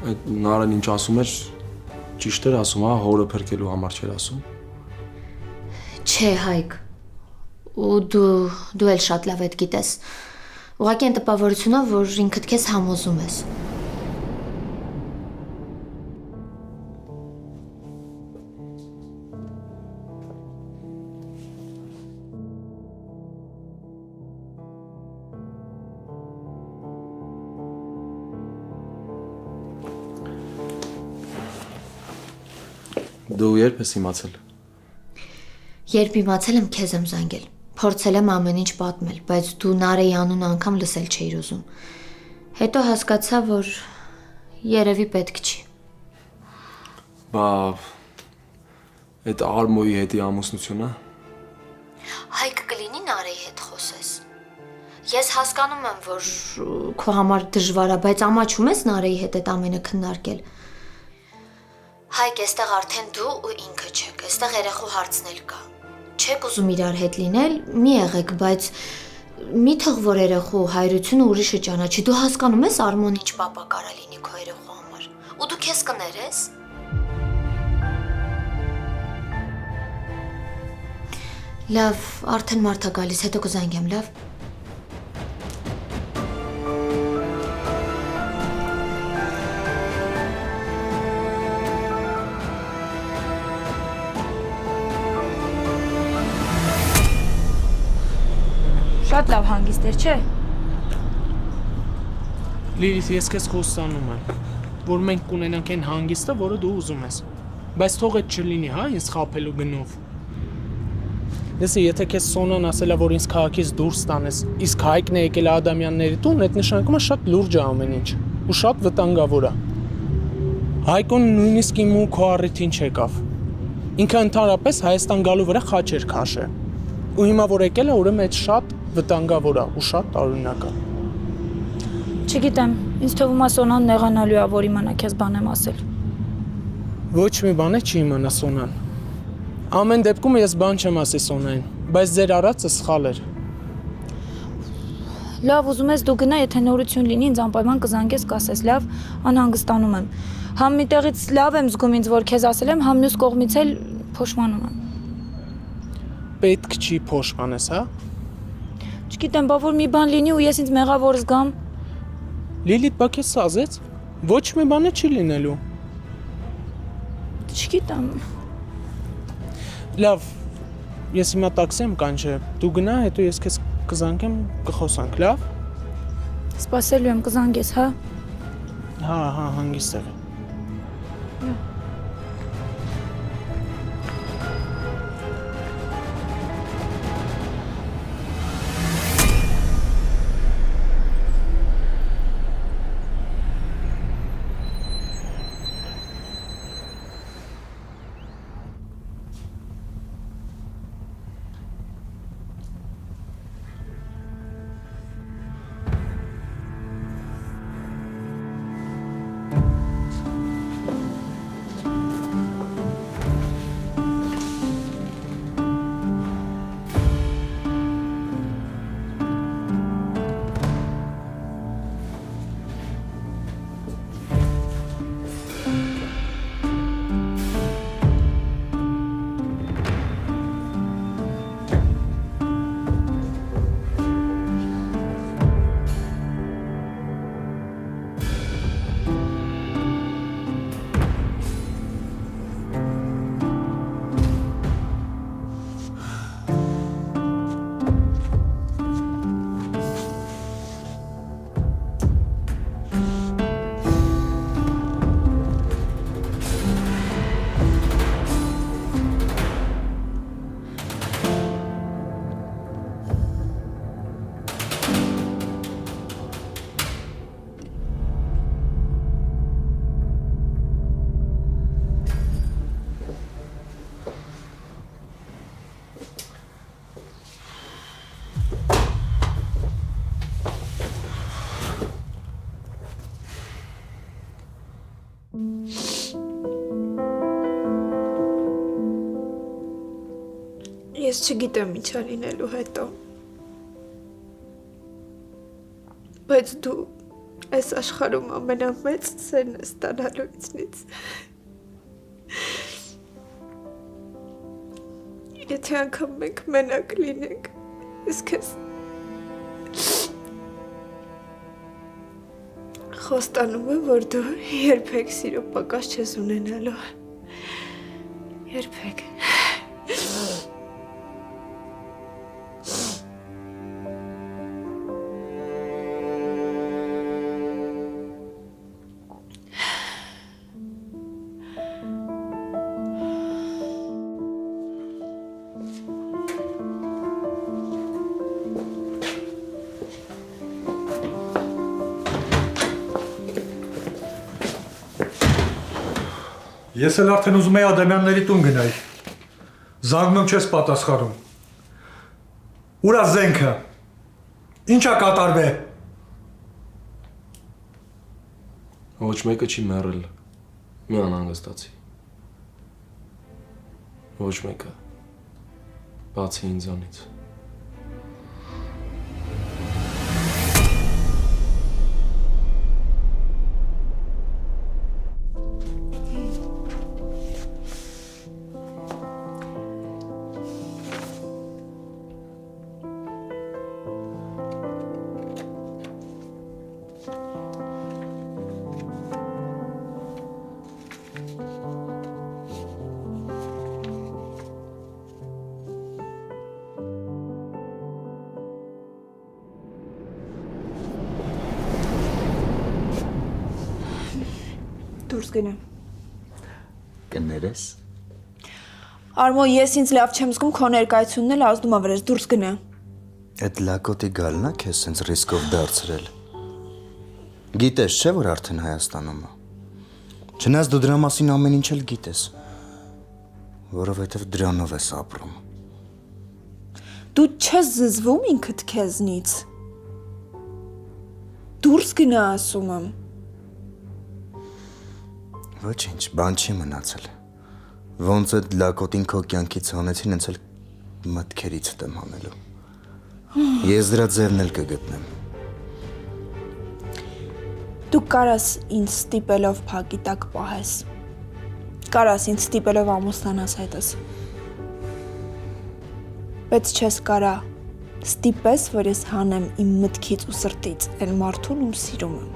Այդ Նարեն ինչ ասում էր, ճիշտ էր ասում, հա, հորը փրկելու համար չէր ասում։ Չէ, Հայկ։ Ու դու էլ շատ լավ այդ գիտես։ Ուղղակի այն տպավորությունով, որ ինքդ քեզ համոզում ես։ Դու երբ ես իմացել։ Երբ իմացել եմ, քեզ եմ զանգել։ Փորձել եմ ամեն ինչ պատմել, բայց դու Նարեի անունը անգամ լսել չէիր ուզում։ Հետո հասկացա, որ երևի պետք չի։ Բա այդ Արմոյի հետի ամուսնությունը։ Հայկ կլինի Նարեի հետ խոսես։ Ես հասկանում եմ, որ քո համար դժվար է, բայց ամաչում ես Նարեի հետ այդ ամենը քննարկել։ Հայկ, այստեղ արդեն դու ու ինքը չեք, այստեղ երեխու հարցն էլ կա։ Չեք ուզում իրար հետ լինել, մի եղեք, բայց մի թող որ երեխու հայրությունը ուրիշը ճանաչի, դու հասկանում ես Արմոն ինչ պապա կարա լինի քո երեխու համար։ Ու դու քեզ կներես։ Լավ, արդեն մարդ է գալիս, հետո կզանգեմ, լավ։ Շատ լավ հանգիստ էր, չէ։ Լիլիթ, ես քեզ խոստանում եմ, որ մենք կունենանք այն հանգիստը, որը դու ուզում ես։ Բայց թող այդ չլինի, հա, ինձ խաբելու գնով։ Լսի, եթե քեզ Սոնան ասել է, որ ինձ քաղաքից դուրս տանես, իսկ Հայկն է եկել Ադամյանների տուն, այդ նշանակում է շատ լուրջ է ամեն ինչ, ու շատ վտանգավոր է։ Հայկոն նույնիսկ իմ ու քո առիթին չեկավ։ Ինքը ընդհանրապես Հայաստան գալու վրա խաչ էր քաշել։ Ու հիմա որ եկել է, ուրեմն այդ շատ վտանգավոր է ու շատ տարօրինակ է։ Չգիտեմ, ինձ թվում է Սոնան նեղանալու է, որ իմանա քեզ բան եմ ասել։ Ոչ մի բան չի իմանա Սոնան։ Ամեն դեպքում ես բան չեմ ասի Սոնային, բայց ձեր արածը սխալ էր։ Լավ, ուզում ես դու գնա, եթե նորություն լինի, ինձ անպայման կզանգես, կասես, լավ, անհանգստանում եմ։ Համ միտեղից լավ եմ զգում ինձ, որ քեզ ասել եմ, համ մյուս կողմից էլ փոշմանում եմ։ Պետք չի փոշմանես, հա։ Չգիտեմ, բա որ մի բան լինի ու ես ինձ մեղավոր զգամ։ Լիլիթ, բա քեզ սազեց։ Ոչ մի բան չի լինելու։ Չգիտեմ։ Լավ, ես հիմա տաքսի եմ կանչել։ Դու գնա, հետո ես քեզ կզանգեմ, կխոսանք, լավ։ Սպասելու եմ, կզանգես, հա։ Հա, հանգիստ եղի։ Ես չգիտեմ ինչ է լինելու հետո։ Բայց դու Այս աշխարհում ամենամեծ սերն է ստանալու ինձնից։ Եթե անգամ մենք մենակ լինենք, ես քեզ խոստանում եմ, որ դու երբեք սիրո պակաս չես ունենալու։ Երբեք։ Ես էլ արդեն ուզում եի Ադամյանների տուն գնալ։ Զանգում եմ չես պատասխանում։ Ուր է զենքը։ Ինչ է կատարվել։ Ոչ մեկը չի մեռել։ Մի անհանգստացի։ Ոչ մեկը։ Բացի ինձանից։ Դուրս գնամ։ Կներես։ Արմո, ես ինձ լավ չեմ զգում, քո ներկայությունն էլ ազդում ա վրես, դուրս գնա։ Այդ լակոտի գալն է քեզ սենց ռիսկով դարձրել։ Գիտես չէ, որ արդեն Հայաստանում է։ Չնայած դու դրա մասին ամեն ինչ էլ գիտես, որովհետև դրանով ես ապրում։ Դու չես զզվում ինքդ քեզնից։ Դուրս գնա, ասում եմ։ Ոչինչ, բան չի մնացել։ Ոնց այդ լակոտին քո կյանքից հանեցին, հենց էլ մտքերից եմ հանելու։ Ես դրա ձևն էլ կգտնեմ։ Դու կարաս ինձ ստիպելով փակի տակ պահես։ Կարաս ինձ ստիպելով ամուսնանաս հետս։ Բայց չես կարա ստիպես, որ ես հանեմ իմ մտքից ու սրտից այն մարդուն, ում սիրում եմ։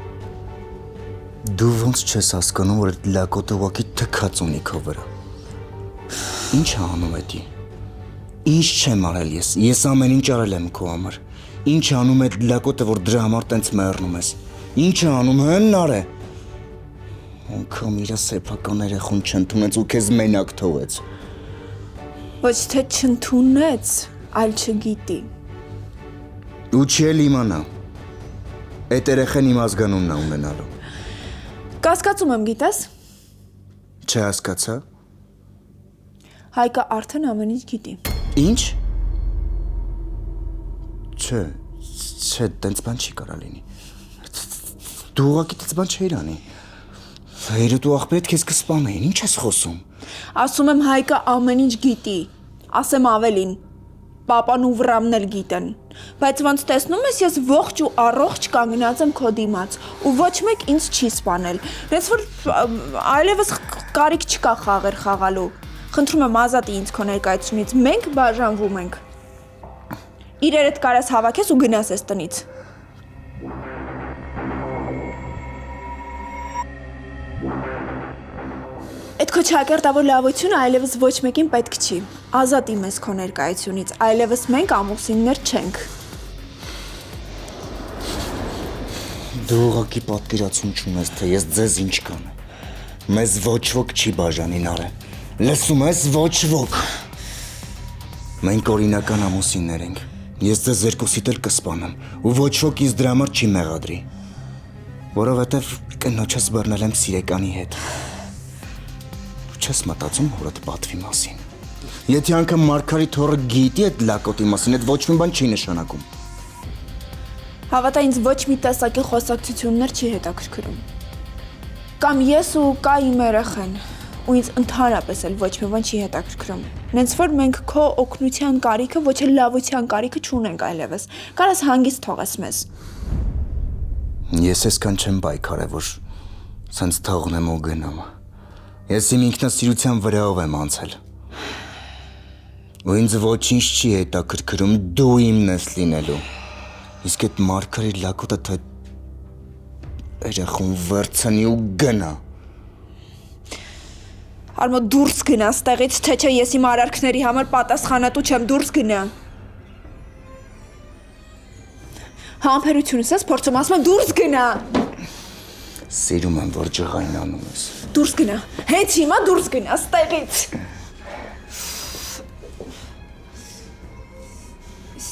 Դու ոնց չես հասկանում, որ այդ լակոտը ուղղակի թքած ունի քո վրա։ Ինչ է անում էդի։ Ինչ չեմ արել ես ամեն ինչ արել եմ քո համար։ Ինչ է անում այդ լակոտը, որ դրա համար տենց մեռնում ես։ Ինչ է անում, հեն նարե։ Ոնքան իր սեփական երախուն չընդունեց ու քեզ մենակ թողեց։ Ոչ թե չընդունեց, այլ չգիտի։ Ու չի էլ իմանա։ Այդ երեխան իմ ազգանունն է ունենալու։ Կասկածում եմ, գիտես։ Չհասկացա։ Հայկը արդեն ամեն ինչ գիտի։ Ինչ։ Չէ, տենց բան չի կարա լինի։ Դու ուղղակի տենց բան չէիր անի։ Հայրդ ու աղբերդ քեզ կսպանեին, ինչ ես խոսում։ Ասում եմ Հայկը ամեն ինչ գիտի։ Ասեմ ավելին, պապան ու վրամն էլ գիտեն։ Բայց ոնց տեսնում ես, ես ողջ ու առողջ կանգնած եմ քո դիմաց ու ոչ մեկ ինձ չի սպանել։ Դες որ այլևս կարիք չկա խաղեր խաղալու։ Խնդրում եմ ազատի ինձ քո ներկայությունից, մենք բաժանվում ենք։ Իրերդ կարաս հավաքես ու գնաս այս տնից։ Այդ քո չակերտավոր լավությունը այլևս ոչ մեկին պետք չի։ Ազատի մեզ քո ներկայությունից, այլևս մենք ամուսիններ չենք։ Դու ուղղակի պատկերացում չունես, թե ես ձեզ ինչ կանեմ։ Մեզ ոչ ոք չի բաժանին արել։ Լսում ես, ոչ ոք։ Մենք օրինական ամուսիններ ենք։ Ես ձեզ երկուսիդ էլ կսպանեմ ու ոչ ոք ինձ դրա համար չի մեղադրի։ Որովհետև կնոջս բռնել եմ սիրեկանի հետ։ Չես մտածում հորդ պատվի մասին։ Եթե անգամ Մարգարիտ հորը գիտի այդ լակոտի մասին, այդ ոչ մի բան չի նշանակում։ Հավատա ինձ ոչ մի տեսակի խոսակցություններ չի հետաքրքրում։ Կամ ես ու կա իմ երեխան, ու ինձ ընդհանրապես էլ ոչ մի բան չի հետաքրքրում։ Նենց որ մենք քո օգնության կարիքը, ոչ էլ լավության կարիքը չունենք այլևս։ Կարաս հանգիստ թողես մեզ։ Ես այսքան չեմ պայքարել, որ սենց թողնեմ ու գնամ։ Ես իմ ինքնասիրության վրայով եմ անցել։ Ու ինձ ոչինչ չի հետաքրքրում, դու իմն ես լինելու։ Իսկ այդ Մարգարիտ լակոտը թե երախուն վերցնի ու գնա։ Արմո դուրս գնա ստեղից, թե չէ ես իմ արարքների համար պատասխանատու չեմ, դուրս գնա։ Համբերությունս ես փորձում, ասում եմ դուրս գնա։ Սիրում եմ, որ ջղայնանում ես։ Դուրս գնա, հենց հիմա դուրս գնա ստեղից։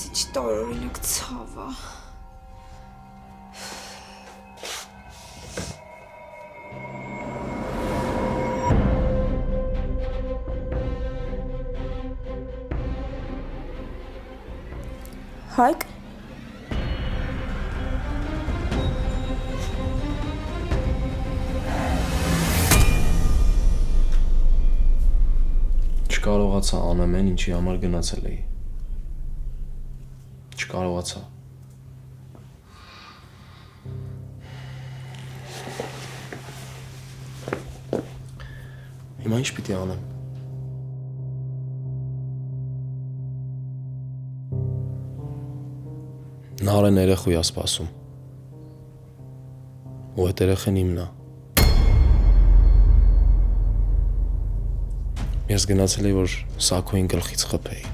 Ինչ տարօրինակ ցավ է։ Հայկ Չկարողացա անեմ այն, ինչի համար գնացել էի։ Չկարողացա։ Հիմա ինչ պիտի անեմ։ Նարեն երեխու է սպասում։ Ու այդ երեխեն իմն է։ Ես գնացել էի, որ Սաքոյին գլխից խփեի։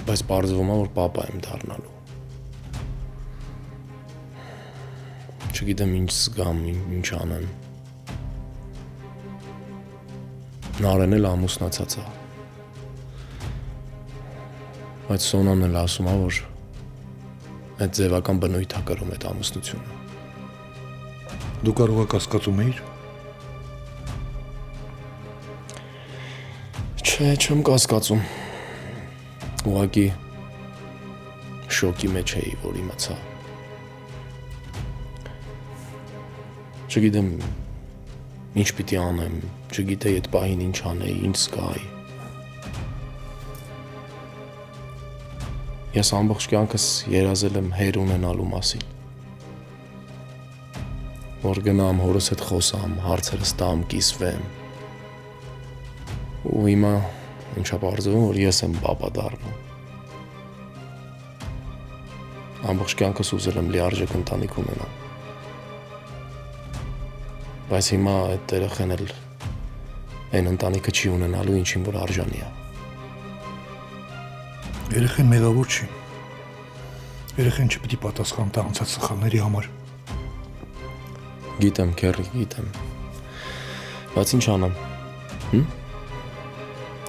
Բայց պարզվում է, որ պապա եմ դառնալու։ Չգիտեմ ինչ զգամ, ինչ անեմ։ Նարեն էլ ամուսնացած է։ Բայց Սոնան էլ ասում է, որ այդ ձևական բնույթ է կրում այդ ամուսնությունը։ Դու կարող եք կասկածում էիր։ Չէ, չեմ կասկածում։ Ուղղակի շոկի մեջ էի, որ իմացա։ Չգիտեմ ինչ պիտի անեմ, չգիտեի այդ պահին ինչ անեի, ինչ զգայի։ Ես ամբողջ կյանքս երազել եմ հեր ունենալու մասին։ Որ գնամ հորս հետ խոսամ, հարցերս տամ, կիսվեմ։ Ու հիմա ինչա պարզվում, որ ես եմ պապա դառնում։ Ամբողջ կյանքս ուզել եմ լիարժեք ընտանիք ունենամ։ Բայց հիմա այդ երեխան էլ այն ընտանիքը չի ունենալու, ինչին որ արժանի է։ Երեխան մեղավոր չի։ Երեխան չպիտի պատասխան տա անցած սխալների համար։ Գիտեմ, քեռի, գիտեմ։ Բայց ինչ անեմ։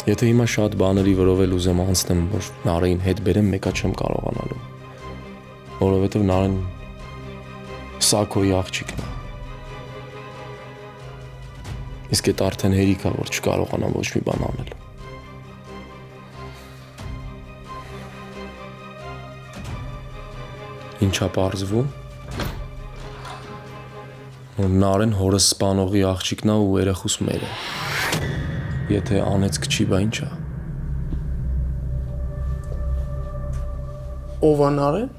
Եթե հիմա շատ բաների վրով էլ ուզեմ անցնեմ, որ Նարեին հետ բերեմ, մեկա չեմ կարողանալու։ Որովհետև Նարեն Սաքոյի աղջիկն է։ Իսկ այդ արդեն հերիք է, որ չկարողանամ ոչ մի բան անել։ Ինչա պարզվում, որ Նարեն հորս սպանողի աղջիկն է ու երեխուս մեր է։ Եթե անեց քչի, բա ինչա։ Ով է Նարեն։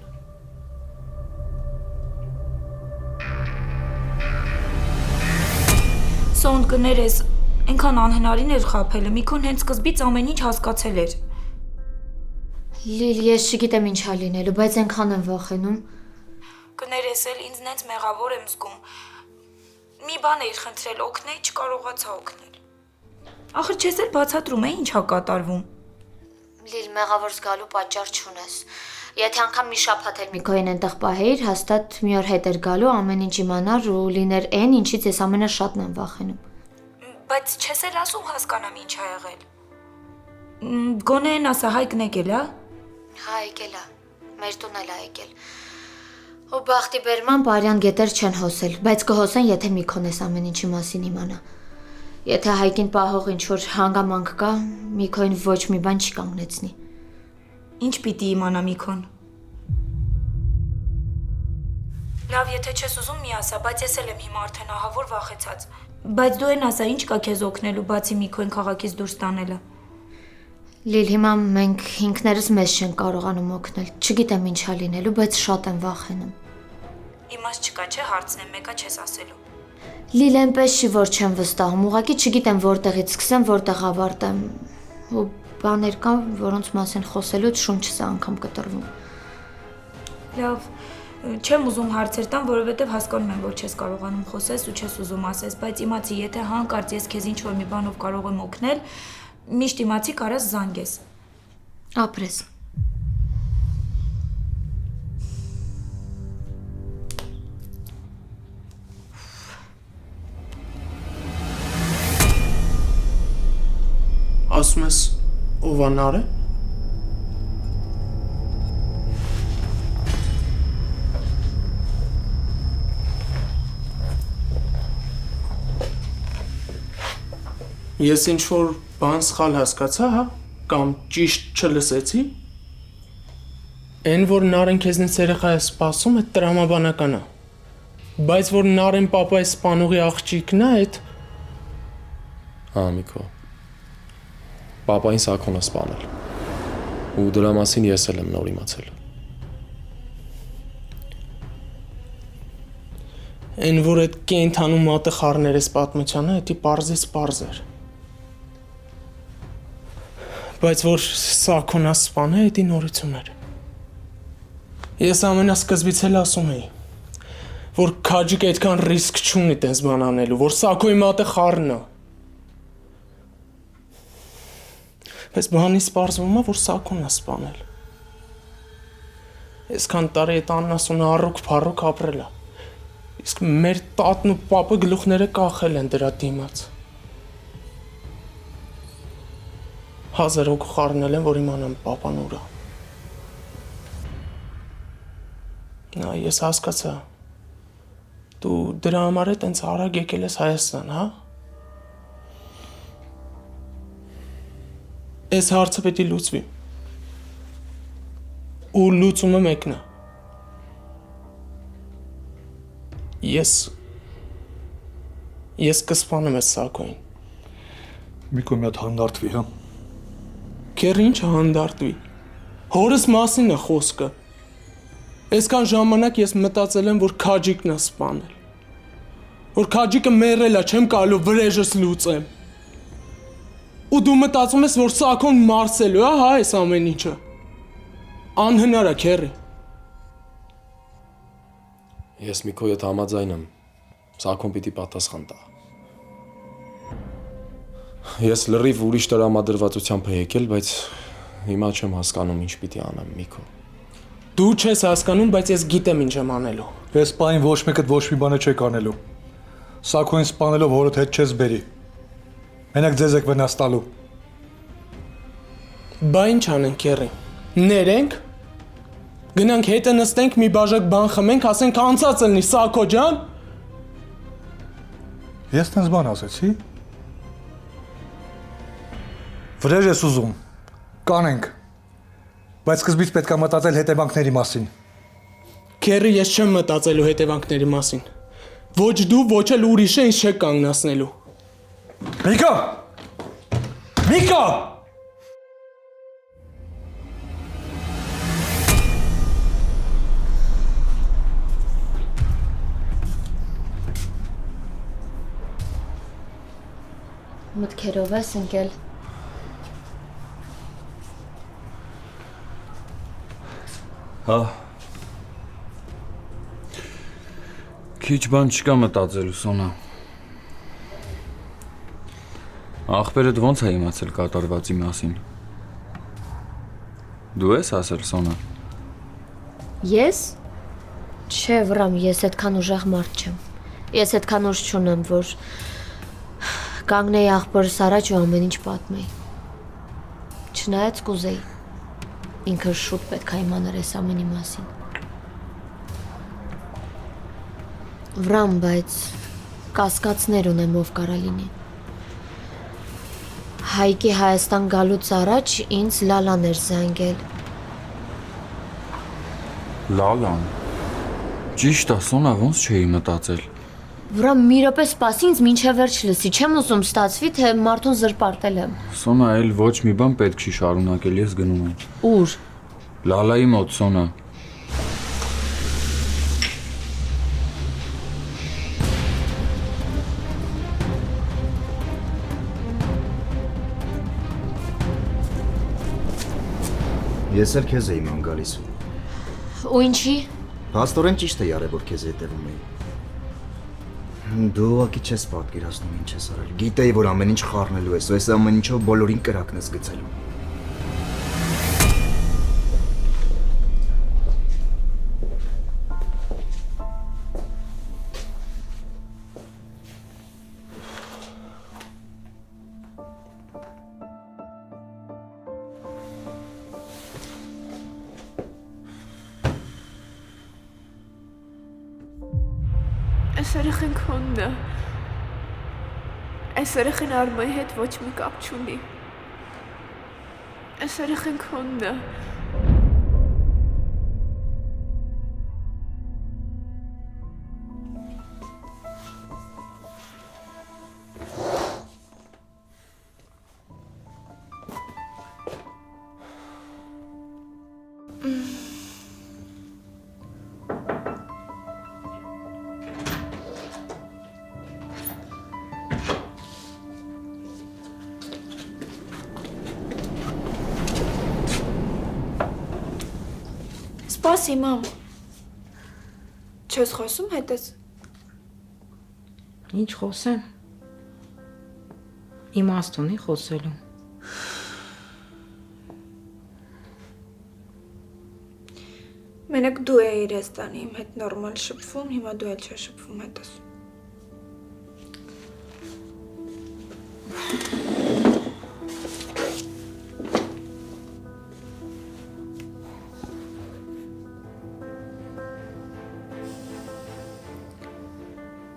Սոնդ կներես, այնքան անհնարին էր խաբելը, Միքոն հենց սկզբից ամեն ինչ հասկացել էր։ Լիլ, ես չգիտեմ ինչ ա լինելու, բայց այնքան եմ վախենում։ Կներես էլ ինձ նենց մեղավոր եմ զգում։ Մի բան էիր խնդրել, օգնել, չկարողացա օգնել։ Ախր չես էլ բացատրում է ինչ ա կատարվում։ Լիլ, մեղավոր զգալու պատճառ չունես։ Եթե անգամ մի շաբաթ էլ Միքոյին այնտեղ պահեիր, հաստատ մի օր հետ էր գալու, ամեն ինչ իմանար ու լիներ այն, ինչից ես ամենաշատն եմ վախենում։ Բայց չես էլ ասում հասկանամ ինչ ա եղել։ Գոնե են ասա Հայկն եկել, հա։ Հա, եկել է։ Մեր տուն էլ ա եկել։ Ու բախտի բերման բարյան գետեր չեն հոսել, բայց կհոսեն, եթե Միքոն էս ամեն ինչի մասին իմանա։ Եթե Հայկին պահող ինչ-որ հանգամանք կա, Միքոյին ոչ մի բան չի կանգնեցնի։ Ինչ պիտի իմանա Միքոն։ Լավ, եթե չես ուզում մի ասա, բայց ես էլ եմ հիմա արդեն ահավոր վախեցած։ Բայց դու են ասա, ինչ կա քեզ օգնելու, բացի Միքոյին քաղաքից դուրս տանելը։ Լիլ, հիմա մենք ինքներս մեզ չենք կարողանում օգնել։ Չգիտեմ ինչա լինելու, բայց շատ եմ վախենում։ Իմաստ չկա, չէ, հարցնեմ, մեկը չես ասելու։ Լիլ, այնպես չի, որ չեմ վստահում, ուղղակի չգիտեմ որտեղից սկսեմ, որտեղ ավարտեմ։ Ու բաներ կան, որոնց մասին խոսելուց շունչս է անգամ կտրվում։ Լավ, չեմ ուզում հարցեր տամ, որովհետև հասկանում եմ, որ չես կարողանում խոսես ու չես ուզում ասես, բայց իմացի, եթե հանկարծ ես քեզ ինչ-որ մի բանով կարող եմ օգնել, միշտ իմացի կարաս զանգես։ Ապրես։ Ասում ես ով է Նարը։ Ես ինչ-որ բան սխալ հասկացա, հա, կամ ճիշտ չլսեցի։ Այն որ Նարեն քեզնից երեխա է սպասում, այդ տրամաբանական է։ Բայց որ Նարեն պապայի սպանողի աղջիկն է, այդ Հա, Միկո։ Պապային Սաքոն է սպանել։ Ու դրա մասին ես էլ եմ նոր իմացել։ Այն որ այդ կենթանու մատը խառներ ես պատմությանը, դա պարզից պարզ էր։ Բայց որ Սաքոնը սպանել, դա նորություն էր։ Ես ամենասկզբից էլ ասում էի, որ քաջիկ այդքան ռիսկ չունի տես բան անելու, որ Սաքոյի մատը խառն է։ Բայց բանից պարզվում է, որ Սաքոնն է սպանել։ Այսքան տարի այդ աննասունը առուկ-փառուկ ապրել է։ Իսկ մեր տատն ու պապը գլուխները կախել են դրա դիմաց։ 1000 հոգու խառնել են, որ իմանան պապան ուր է։ Նա ես հասկացա։ Դու դրա համար է տենց արագ եկել ես Հայաստան, հա։ Այս հարցը պետք է լուծվի։ Ու լուծումը մեկն է։ Ես կսպանեմ այս Սաքոյին։ Միկո մի հատ հանդարտվի, հա։ Քեր ինչ հանդարտվի։ Հորս մասին է խոսքը։ Այսքան ժամանակ ես մտածել եմ, որ քաջիկն է սպանել։ Որ քաջիկը մեռել է, չեմ կարելի վրեժս լուծեմ։ Ու դու մտածում ես, որ Սաքոն մարսելու է, հա, այս ամեն ինչը։ Անհնար է, քերի։ Ես Միկո հետ համաձայն եմ։ Սաքոն պիտի պատասխան տա։ Ես լրիվ ուրիշ տրամադրվածությամբ եմ եկել, բայց հիմա չեմ հասկանում ինչ պիտի անեմ, Միկո։ Դու չես հասկանում, բայց ես գիտեմ ինչ եմ անելու։ Այս պահին ոչ մեկդ ոչ մի բան չեք անելու։ Սաքոյին սպանելով հորդ հետ չես բերի։ Մենակ ձեզ եք վնաս տալու։ Բա ինչ անենք, քերի։ Ներենք։ Գնանք հետը նստենք, մի բաժակ բան խմենք, ասենք անցած լինի, Սաքո ջան։ Ես տենց բան ասեցի։ Վրեժ ես ուզում։ Կանենք։ Բայց սկզբից պետք է մտածել հետևանքների մասին։ Քերի, ես չեմ մտածելու հետևանքների մասին։ Ոչ դու, ոչ էլ ուրիշը ինձ չեք կանգնացնելու։ Միկո! Միկո! Մտքերով ես ընկել։ Հա։ Քիչ բան չկա մտածելու, Սոնա։ Ախպերդ ոնց է իմացել կատարվածի մասին։ Դու ես ասել, Սոնա։ Ես։ Չէ, վրամ, ես այդքան ուժեղ մարդ չեմ։ Ես այդքան ուժ չունեմ, որ կանգնեի աղբորս առաջ ու ամեն ինչ պատմեի։ Չնայած կուզեի։ Ինքը շուտ պետք է իմանար այս ամենի մասին։ Վրամ, բայց կասկածներ ունեմ, ով կարա լինի։ Հայկի Հայաստան գալուց առաջ ինձ Լալան էր զանգել։ Լալան։ Ճիշտ է, Սոնա, ոնց չէի մտածել։ Վրա մի րոպե սպասի ինձ մինչև վերջ լսի, չեմ ուզում ստացվի, թե մարդուն զրպարտել եմ։ Սոնա, այլ ոչ մի բան պետք չի շարունակել, ես գնում եմ։ Ուր։ Լալայի մոտ, Սոնա։ Ես էլ քեզ էի ման գալիս։ Ու ինչի։ Փաստորեն ճիշտ է յարը, որ քեզ հետևում էի։ Դու ուղղակի չես պատկերացնում ինչ ես արել։ Գիտեի, որ ամեն ինչ խառնելու ես, ու այս ամեն ինչով բոլորին կրակն ես գցելու։ Այս երեխան քոնն է։ Այս երեխան Արմայի հետ ոչ մի կապ չունի։ Այս երեխան քոնն է։ Սպասի, մամ։ Չես խոսում հետս։ Ինչ խոսեմ։ Իմաստ ունի խոսելու։ Մենակ դու էիր ես տանի իմ հետ նորմալ շփվում, հիմա դու էլ չես շփվում հետս։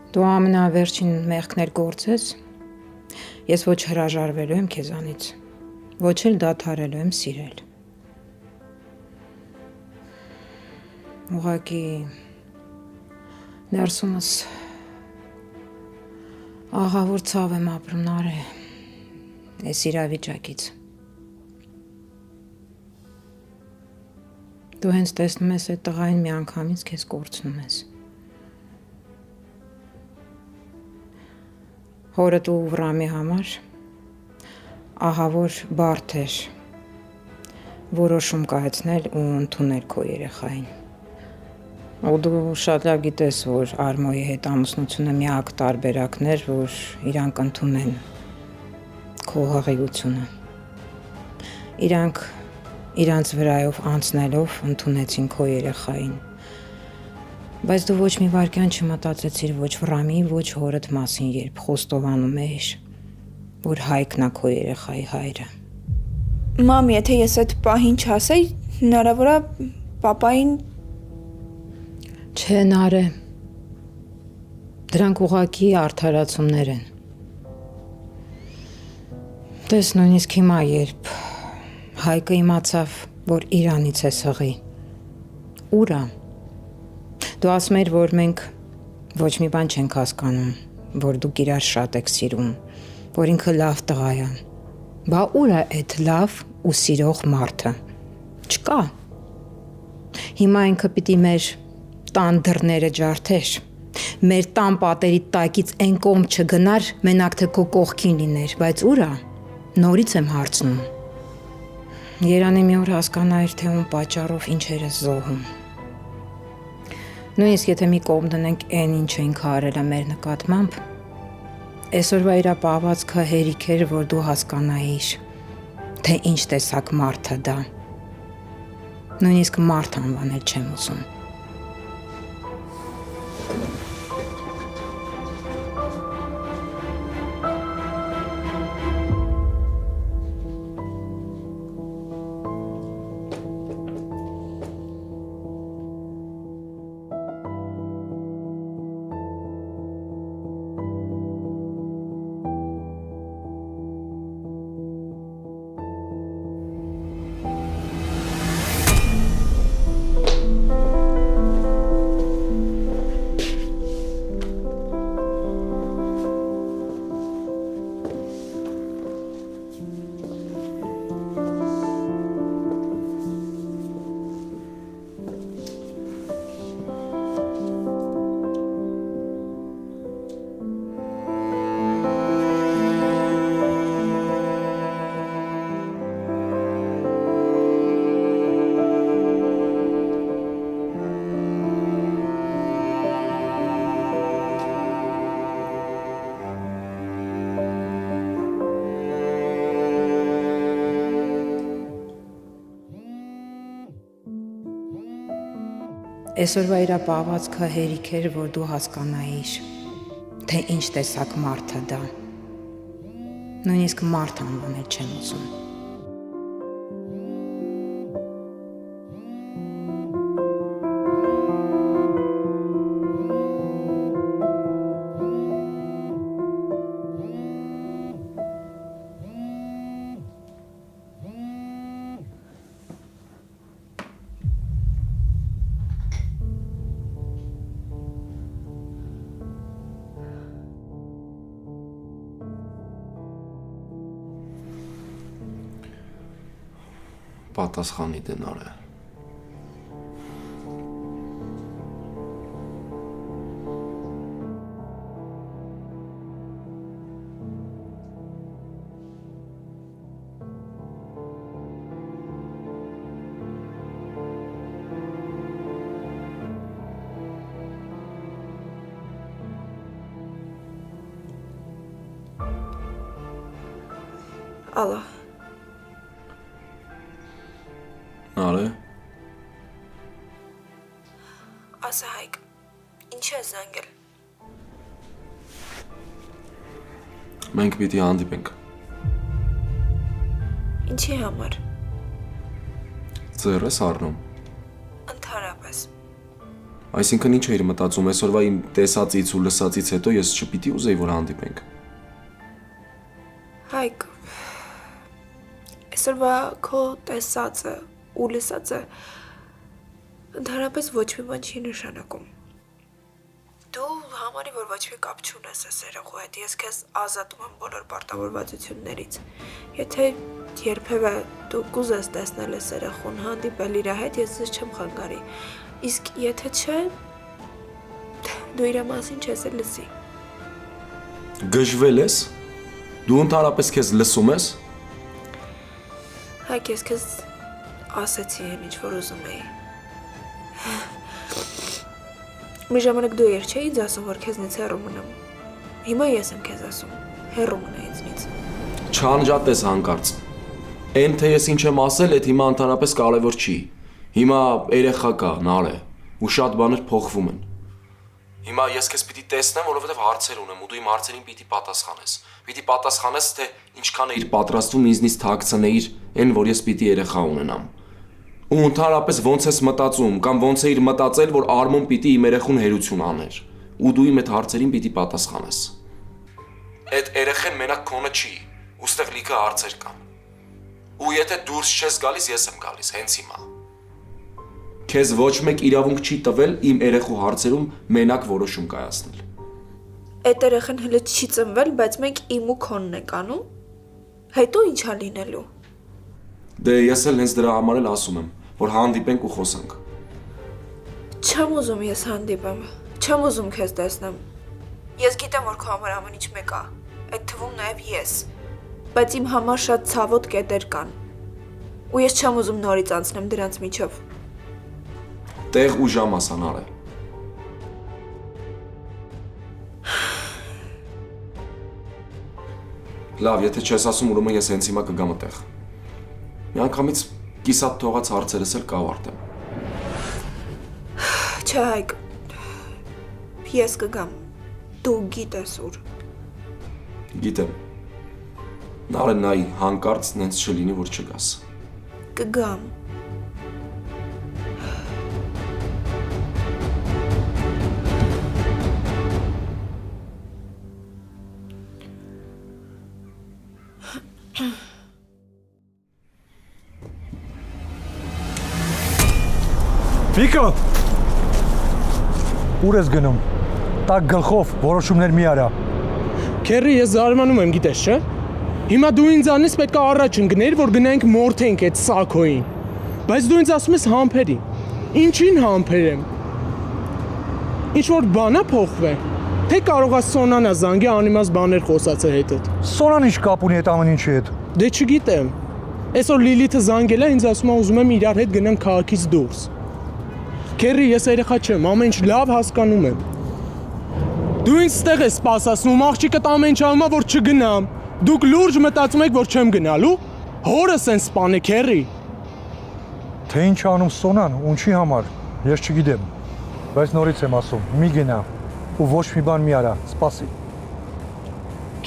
Դու ամենավերջին մեղքներ գործես, ես ոչ հրաժարվելու եմ քեզանից, ոչ էլ դադարելու եմ սիրել։ Ուղղակի ներսումս աղավոր ցավ եմ ապրում Նարե, այս իրավիճակից։ Դու հենց տեսնում ես այդ տղային մի անգամից քեզ կորցնում ես։ Հորդ ու Վրամի համար ահավոր բարդ էր որոշում կայացնել ու ընդունել քո երեխային։ Ու դու շատ լավ գիտես, որ Արմոյի հետ ամուսնությունը միակ տարբերակն էր, որ իրանք ընդունեն քո հղիությունը։ Իրանք իրանց վրայով անցնելով ընդունեցին քո երեխային։ Բայց դու ոչ մի վարքյան չմտածեցիր ոչ Վրամի, ոչ հորդ մասին, երբ խոստովանում էիր, որ Հայկն է քո երեխայի հայրը։ Մամ, եթե ես այդ պահին չասեի, հնարավոր է պապային Չէ, Նարե։ Դրանք ուղղակի արդարացումներ են։ Տես նույնիսկ հիմա, երբ Հայկը իմացավ, որ Իրանից է սղի։ Ուր է։ Դու ասում ես, որ մենք ոչ մի բան չենք հասկանում, որ դուք իրար շատ եք սիրում, որ ինքը լավ տղա է։ Բա ուր է այդ լավ ու սիրող մարդը։ Չկա։ Հիմա ինքը պիտի մեր տան դռները ջարդեր, մեր տան պատերի տակից այն կողմ չգնար, մենակ թե քո կողքին լիներ, բայց ուր է։ Նորից եմ հարցնում։ Երանի մի օր հասկանայր, թե ում պատճառով ինչեր ես զոհում։ Նույնիսկ եթե մի կողմ դնենք այն ինչ ենք արել մեր նկատմամբ, այսօրվա իրա պահվածքը հերիք էր, որ դու հասկանայիր, թե ինչ տեսակ մարդ է դա։ Նույնիսկ մարդ անվանել չեմ ուզում։ Այսօրվա իրա պահվածքը հերիք էր, որ դու հասկանայիր, թե ինչ տեսակ մարդ է դա։ Նույնիսկ մարդ անվանել չեմ ուզում։ Պատասխանի դենարը։ Ալա, Նարե, ասա Հայկ, ինչ է զանգել։ մենք պիտի հանդիպենք։ Ինչի համար։ Ձեռ ես առնում։ Ընդհանրապես։ Այսինքն ինչ էիր մտածում, այսօրվա իմ տեսածից ու լսածից հետո ես չպիտի ուզեի, որ հանդիպենք։ Հայկ, այսօրվա քո տեսածը ու լսածը ընդհանրապես ոչ մի բան չի նշանակում։ Դու համարի, որ ոչ մի կապ չունես այս երեխու հետ, ես քեզ ազատում եմ բոլոր պարտավորվածություններից։ Եթե երբևէ դու կուզես տեսնել այս երեխուն, հանդիպել իր հետ, ես ձեզ չեմ խանգարի։ Իսկ եթե չէ, դու իր մասին չես էլ լսի։ Գժվել ես։ Դու ընդհանրապես քեզ լսում ես։ Հայկ, ես քեզ ասեցի այն ինչ որ ուզում էի։ Մի ժամանակ դու էր չէ ինձ ասում, որ քեզնից հեռու մնամ։ Հիմա ես եմ քեզ ասում, հեռու մնա ինձնից։ Չանջատես հանկարծ։ Էն թե ես ինչ եմ ասել, այդ հիմա ընդհանրապես կարևոր չի։ Հիմա երեխա կա, Նարե, ու շատ բաներ փոխվում են։ Հիմա ես քեզ պիտի տեսնեմ, որովհետև հարցեր ունեմ, ու դու իմ հարցերին պիտի պատասխանես։ Պիտի պատասխանես, թե ինչքան էիր պատրաստվում ինձնից թաքցնեիր այն, որ ես պիտի երեխա ունենամ։ Ու ընդհանրապես ոնց ես մտածում, կամ ոնց էիր մտածել, որ Արմոն պիտի իմ երեխուն հերություն աներ։ Ու դու իմ այդ հարցերին պիտի պատասխանես։ Այդ երեխան մենակ քոնը չի, ուստեղ լիքը հարցեր կան։ Ու եթե դուրս չես գալիս, ես եմ գալիս, հենց հիմա։ Քեզ ոչ մեկ իրավունք չի տվել իմ երեխու հարցերում մենակ որոշում կայացնել։ Այդ երեխան հələ չի ծնվել, բայց մենք իմ ու քոնն ենք անում։ Հետո ինչա լինելու։ Դե ես էլ հենց դրա համար էլ ասում եմ, որ հանդիպենք ու խոսանք։ Չեմ ուզում ես հանդիպեմ։ Չեմ ուզում քեզ տեսնեմ։ Ես գիտեմ, որ քո համար ամեն ինչ մեկ է։ Այդ թվում նաև ես։ Բայց իմ համար շատ ցավոտ կետեր կան։ Ու ես չեմ ուզում նորից անցնեմ դրանց միջով։ Տեղ ու ժամ ասանար է։ Լավ, եթե չես ասում, ուրեմն ես հենց հիմա կգամ այդտեղ։ Միանգամից կիսատ թողած հարցերս էլ կավարտեմ։ Չէ, Հայկ։ Ես կգամ։ Դու գիտես ուր։ Գիտեմ։ Նարը նայ հանկարծ նենց չլինի, որ չգաս։ Կգամ։ Վիկո։ Ուր ես գնում։ Տակ գլխով որոշումներ մի արա։ Քերի, ես զարմանում եմ, գիտես, չէ՞։ Հիմա դու ինձանից պետք է առաջ ընկներ, որ գնանք մորթենք այդ սակոին։ Բայց դու ինձ ասում ես համբերի։ Ինչին համբերեմ։ Ինչ որ բանա փոխվե։ Թե կարողա Սոնանա զանգի անիմաց բաներ խոսացել հետդ։ Սոնան ինչ կապ ունի այդ ամեն ինչի հետ։ Դե չգիտեմ։ Այսօր Լիլիթը զանգել է, ինձ ասում է ուզում եմ իրար հետ գնանք քաղաքից դուրս։ Քերի, ես երեխա չեմ, ամեն ինչ լավ հասկանում եմ։ Դու ինձ ստեղ ես սպասացնում, աղջիկդ ամեն ինչ անում է, որ չգնամ։ Դուք լուրջ մտածում եք, որ չեմ գնալու։ Հորս են սպանել, Քերի։ Թե ինչ անում Սոնան, ու ինչի համար, ես չգիտեմ։ Բայց նորից եմ ասում, մի գնա ու ոչ մի բան մի արա, սպասի։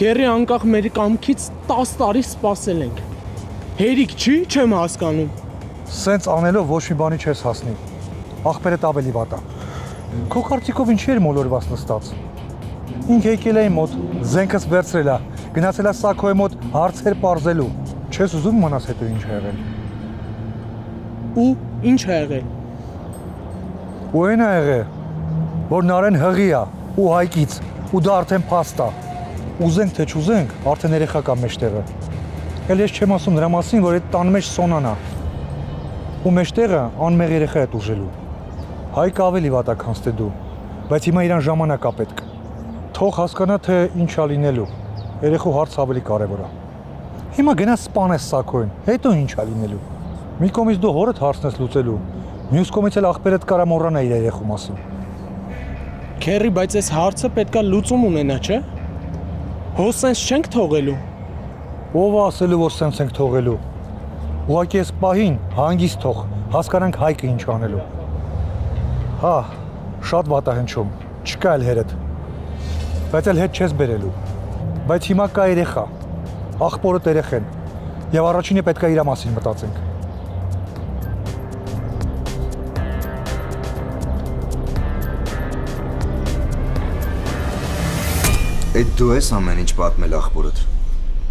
Քերի անկախ մեր կամքից 10 տարի սպասել ենք։ Հերիք չի, չեմ հասկանում։ Սենց անելով ոչ մի բանի չես հասնի։ Ախպերդ ավելի վատ է։ Քո կարծիքով ինչի էր մոլորված նստած։ Ինք եկել է իմ մոտ, զենքս վերցրել է, գնացել է Սաքոյի մոտ հարցեր պարզելու։ Չես ուզում իմանաս հետո ինչ է եղել։ Ու ինչ է եղել։ Ու այն է եղել, որ Նարեն հղի է ու հայկից, ու դա արդեն փաստ է։ Ուզենք թե չուզենք, արդեն երեխա կա մեջտեղը։ Էլ ես չեմ ասում նրա մասին, որ այդ տան մեջ Սոնան է։ Ու մեջտեղը անմեղ երեխա է ուժելու։ Հայկը ավելի վատ է, քան թե դու, բայց հիմա իրան ժամանակ է պետք։ Թող հասկանա, թե ինչ է լինելու։ Երեխու հարցը ավելի կարևոր է։ Հիմա գնա սպանես Սաքոյին, հետո ինչ է լինելու։ Մի կողմից դու հորդ հարցն ես լուծելու, մյուս կողմից էլ ախպերդ կարա մոռանա իր երեխու մասին։ Քերի, բայց այս հարցը պետքա լուծում ունենա, չէ՞։ Հոսենց չենք թողելու։ Ով է ասելու, որ սենց ենք թողելու։ Ուղղակի այս պահին հանգիստ թող, հասկանանք Հայկը ինչ անելու։ Հա, շատ վատ է հնչում, չկա էլ հերդ։ Բայց էլ հետ չես բերելու։ Բայց հիմա կա երեխա, ախպորդ երեխեն, եւ առաջինը պետք է իր մասին մտածենք։ Այդ դու ես ամեն ինչ պատմել ախպորդ։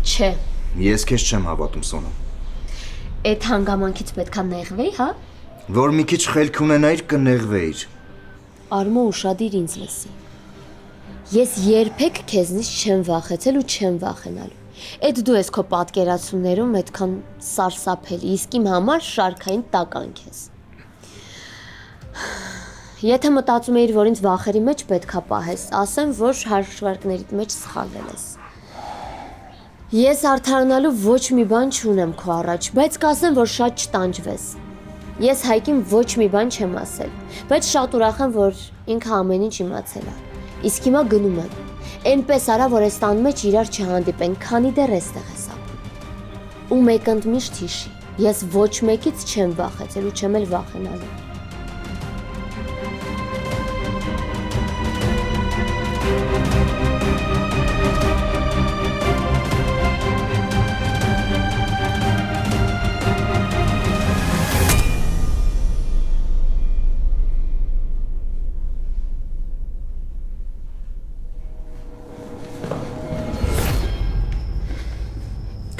Չէ, Ես քեզ չեմ հավատում, Սոնա։ այդ հանգամանքից պետքա նեղվեի, հա։ Որ մի քիչ խելք ունենայիր, կնեղվեիր։ Արմո ուշադիր ինձ լսի։ Ես երբեք քեզնից չեմ վախեցել ու չեմ վախենալու։ Այդ դու ես քո պատկերացումներում այդքան սարսափելի, իսկ իմ համար շարքային տականք ես։ Եթե մտածում էիր, որ ինձ վախերի մեջ պետքա պահես, ասեմ, որ հաշվարկներիդ մեջ սխալվել ես։ Ես արդարանալու ոչ մի բան չունեմ քո առաջ, բայց կասեմ, որ շատ չտանջվես։ Ես Հայկին ոչ մի բան չեմ ասել, բայց շատ ուրախ եմ, որ ինքը ամեն ինչ իմացել է։ Իսկ հիմա գնում եմ։ Էնպես արա, որ այս տան մեջ իրար չհանդիպենք, քանի դեռ էստեղ ես ապրում։ Ու մեկ ընդմիշտ հիշի, ես ոչ մեկից չեմ վախեցել ու չեմ էլ վախենալու։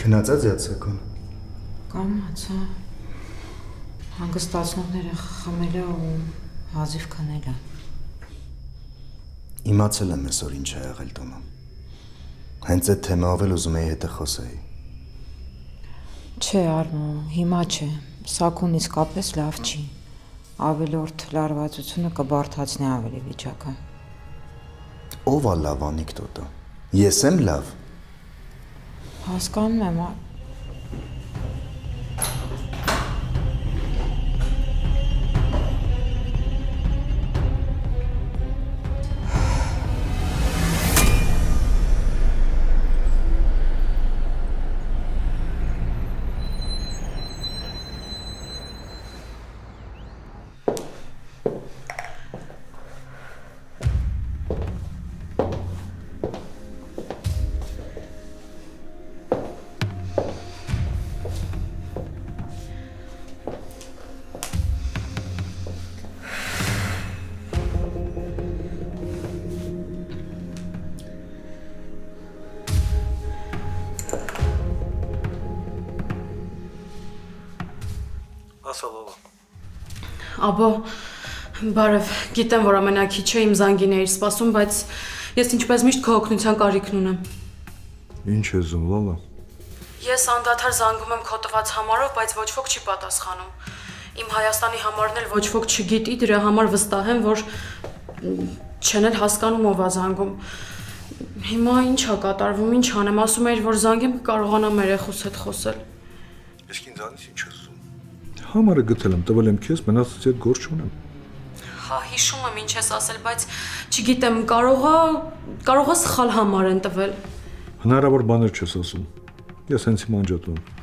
Քնածած յացակոն։ Կամաց, հա։ Հանգստացնողները խմել է ու հազիվ քնել է։ Իմացել եմ այսօր ինչ է եղել տոնում։ Հենց այդ թեմայով էլ ուզում էի հետը խոսեի։ Չէ, Արմո, հիմա չէ։ Սաքուն իսկապես լավ չի։ Ավելորդ լարվածությունը կբարդացնի ավելի վիճակը։ Ով է լավ անիկտոտը։ Ես եմ լավ։ Հասկանում եմ, Աբո, բարև, գիտեմ, որ ամենակիչը իմ զանգին էիր սպասում, բայց ես ինչպես միշտ քո օգնության կարիքն ունեմ։ Ինչ ես ուզում, Լալա։ Ես անդադար զանգում եմ քո տված համարով, բայց ոչ ոք չի պատասխանում։ Իմ Հայաստանի համարն էլ ոչ ոք չգիտի, դրա համար վստահ եմ, որ չեն էլ հասկանում ով է զանգում։ Հիմա ինչ է կատարվում, ինչ անեմ, ասում էիր, որ զանգեմ կկարողանամ երեխուս հետ խոսել։ Իսկ ինձանից ինչ ես ուզում։ Համարը գտել եմ, տվել եմ քեզ, մնացած այդ գործ չունեմ։ Հա, հիշում եմ ինչ ես ասել, բայց չգիտեմ, կարող է սխալ համար են տվել։ Հնարավոր բաներ չես ասում։ Ես հենց հիմա անջատում եմ։